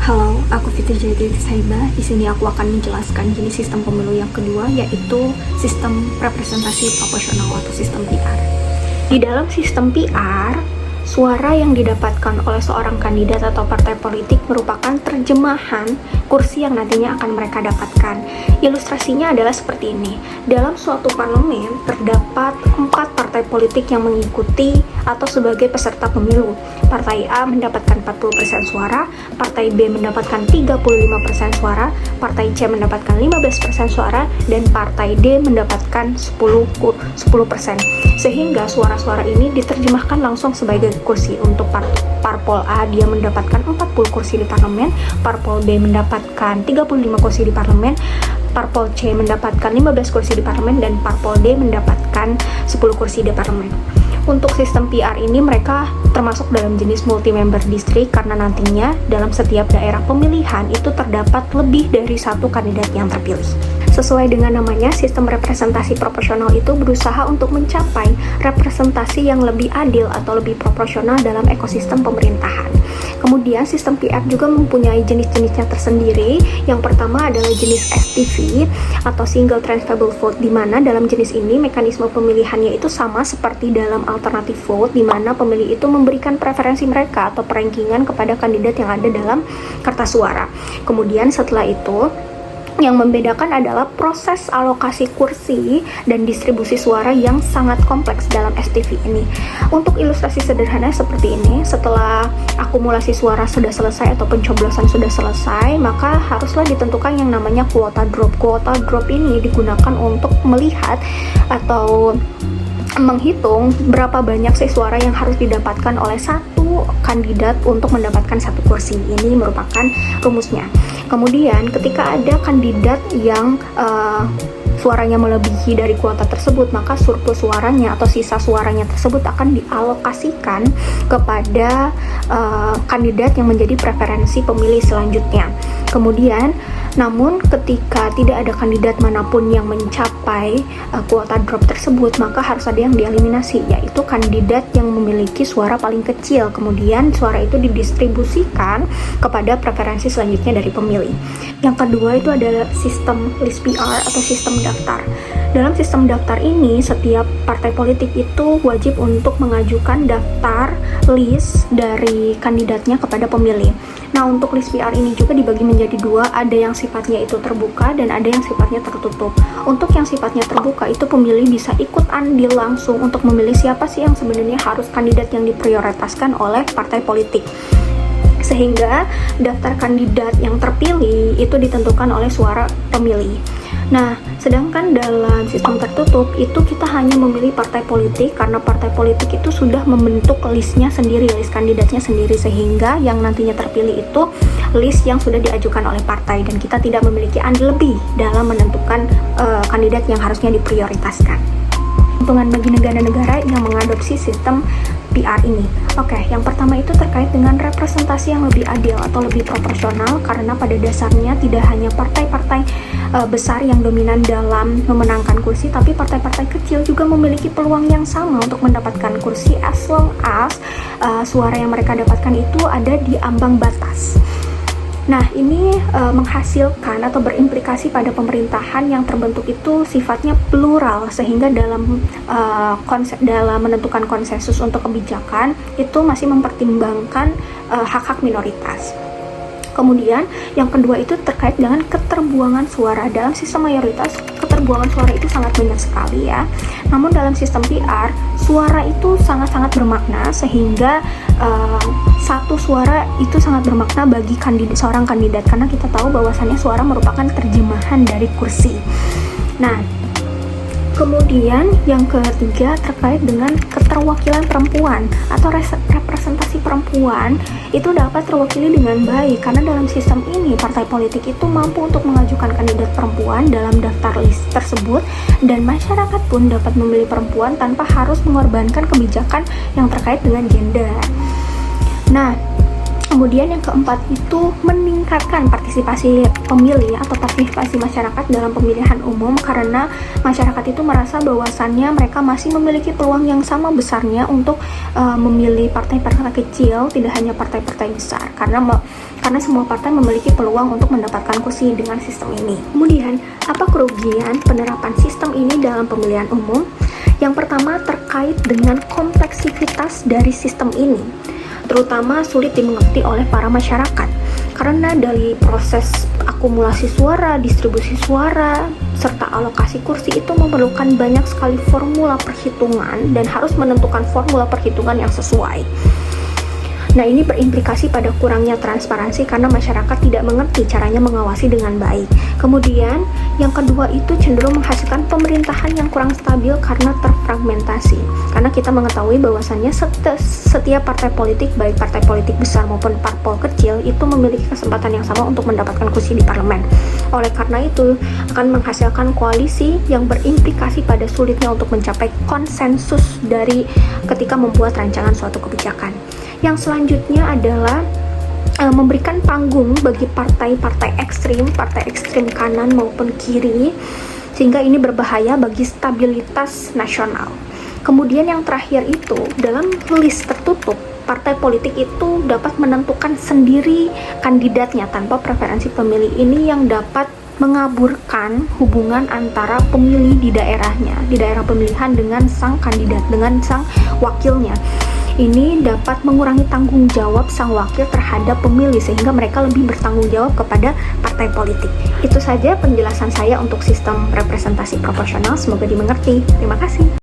Halo, aku Fitri Jayati Saiba. Di sini aku akan menjelaskan jenis sistem pemilu yang kedua, yaitu sistem representasi proporsional atau sistem PR. Di dalam sistem PR, suara yang didapatkan oleh seorang kandidat atau partai politik merupakan terjemahan kursi yang nantinya akan mereka dapatkan. Ilustrasinya adalah seperti ini. Dalam suatu parlemen, terdapat 4 partai politik yang mengikuti atau sebagai peserta pemilu. Partai A mendapatkan 40% suara, Partai B mendapatkan 35% suara, Partai C mendapatkan 15% suara, dan Partai D mendapatkan 10%. Sehingga suara-suara ini diterjemahkan langsung sebagai kursi. Untuk parpol A dia mendapatkan 40 kursi di parlemen, parpol B mendapatkan 35 kursi di parlemen, parpol C mendapatkan 15 kursi di parlemen, dan parpol D mendapatkan 10 kursi di parlemen. Untuk sistem PR ini mereka termasuk dalam jenis multi-member district karena nantinya dalam setiap daerah pemilihan itu terdapat lebih dari satu kandidat yang terpilih. Sesuai dengan namanya, sistem representasi proporsional itu berusaha untuk mencapai representasi yang lebih adil atau lebih proporsional dalam ekosistem pemerintahan. Kemudian sistem PR juga mempunyai jenis-jenisnya tersendiri. Yang pertama adalah jenis STV atau Single Transferable Vote, di mana dalam jenis ini mekanisme pemilihannya itu sama seperti dalam alternative vote, di mana pemilih itu memberikan preferensi mereka atau perankingan kepada kandidat yang ada dalam kertas suara. Kemudian setelah itu, yang membedakan adalah proses alokasi kursi dan distribusi suara yang sangat kompleks dalam STV ini. Untuk ilustrasi sederhana seperti ini, setelah akumulasi suara sudah selesai atau pencoblosan sudah selesai, maka haruslah ditentukan yang namanya kuota drop. Kuota drop ini digunakan untuk melihat atau menghitung berapa banyak sih suara yang harus didapatkan oleh satu kandidat untuk mendapatkan satu kursi. Ini merupakan rumusnya. Kemudian ketika ada kandidat yang suaranya melebihi dari kuota tersebut, maka surplus suaranya atau sisa suaranya tersebut akan dialokasikan kepada kandidat yang menjadi preferensi pemilih selanjutnya. Kemudian, namun ketika tidak ada kandidat manapun yang mencapai kuota drop tersebut, maka harus ada yang dieliminasi, yaitu kandidat yang memiliki suara paling kecil. Kemudian suara itu didistribusikan kepada preferensi selanjutnya dari pemilih. Yang kedua itu adalah sistem list PR atau sistem daftar. Dalam sistem daftar ini, setiap partai politik itu wajib untuk mengajukan daftar list dari kandidatnya kepada pemilih. Nah, untuk list PR ini juga dibagi menjadi dua, ada yang sifatnya itu terbuka dan ada yang sifatnya tertutup. Untuk yang sifatnya terbuka itu pemilih bisa ikut andil langsung untuk memilih siapa sih yang sebenarnya harus kandidat yang diprioritaskan oleh partai politik. Sehingga daftar kandidat yang terpilih itu ditentukan oleh suara pemilih. Nah, sedangkan dalam sistem tertutup itu kita hanya memilih partai politik karena partai politik itu sudah membentuk listnya sendiri, list kandidatnya sendiri, sehingga yang nantinya terpilih itu list yang sudah diajukan oleh partai dan kita tidak memiliki andil lebih dalam menentukan kandidat yang harusnya diprioritaskan. Keuntungan bagi negara-negara yang mengadopsi sistem PR ini. Oke, yang pertama itu terkait dengan representasi yang lebih adil atau lebih proporsional, karena pada dasarnya tidak hanya partai-partai besar yang dominan dalam memenangkan kursi, tapi partai-partai kecil juga memiliki peluang yang sama untuk mendapatkan kursi as long as suara yang mereka dapatkan itu ada di ambang batas. Nah, ini menghasilkan atau berimplikasi pada pemerintahan yang terbentuk itu sifatnya plural, sehingga dalam dalam menentukan konsensus untuk kebijakan itu masih mempertimbangkan hak-hak minoritas. Kemudian yang kedua itu terkait dengan keterbuangan suara. Dalam sistem mayoritas, keterbuangan suara itu sangat banyak sekali ya. Namun dalam sistem PR, suara itu sangat-sangat bermakna, sehingga satu suara itu sangat bermakna bagi seorang kandidat, karena kita tahu bahwasannya suara merupakan terjemahan dari kursi. Nah, kemudian yang ketiga terkait dengan keterwakilan perempuan atau representasi perempuan itu dapat terwakili dengan baik, karena dalam sistem ini partai politik itu mampu untuk mengajukan kandidat perempuan dalam daftar list tersebut, dan masyarakat pun dapat memilih perempuan tanpa harus mengorbankan kebijakan yang terkait dengan gender. Nah, Kemudian yang keempat itu meningkatkan partisipasi pemilih atau partisipasi masyarakat dalam pemilihan umum, karena masyarakat itu merasa bahwasannya mereka masih memiliki peluang yang sama besarnya untuk memilih partai-partai kecil, tidak hanya partai-partai besar, karena semua partai memiliki peluang untuk mendapatkan kursi dengan sistem ini. Kemudian, apa kerugian penerapan sistem ini dalam pemilihan umum? Yang pertama terkait dengan kompleksitas dari sistem ini, terutama sulit dimengerti oleh para masyarakat, karena dari proses akumulasi suara, distribusi suara, serta alokasi kursi itu memerlukan banyak sekali formula perhitungan dan harus menentukan formula perhitungan yang sesuai. Nah, ini berimplikasi pada kurangnya transparansi karena masyarakat tidak mengerti caranya mengawasi dengan baik. Kemudian, yang kedua itu cenderung menghasilkan pemerintahan yang kurang stabil karena terfragmentasi. Karena kita mengetahui bahwasannya setiap partai politik, baik partai politik besar maupun parpol kecil, itu memiliki kesempatan yang sama untuk mendapatkan kursi di parlemen. Oleh karena itu, akan menghasilkan koalisi yang berimplikasi pada sulitnya untuk mencapai konsensus dari ketika membuat rancangan suatu kebijakan. Yang selanjutnya adalah memberikan panggung bagi partai-partai ekstrim kanan maupun kiri, sehingga ini berbahaya bagi stabilitas nasional. Kemudian yang terakhir itu, dalam list tertutup, partai politik itu dapat menentukan sendiri kandidatnya tanpa preferensi pemilih. Ini yang dapat mengaburkan hubungan antara pemilih di daerahnya, di daerah pemilihan dengan sang kandidat, dengan sang wakilnya. Ini dapat mengurangi tanggung jawab sang wakil terhadap pemilih, sehingga mereka lebih bertanggung jawab kepada partai politik. Itu saja penjelasan saya untuk sistem representasi proporsional, semoga dimengerti. Terima kasih.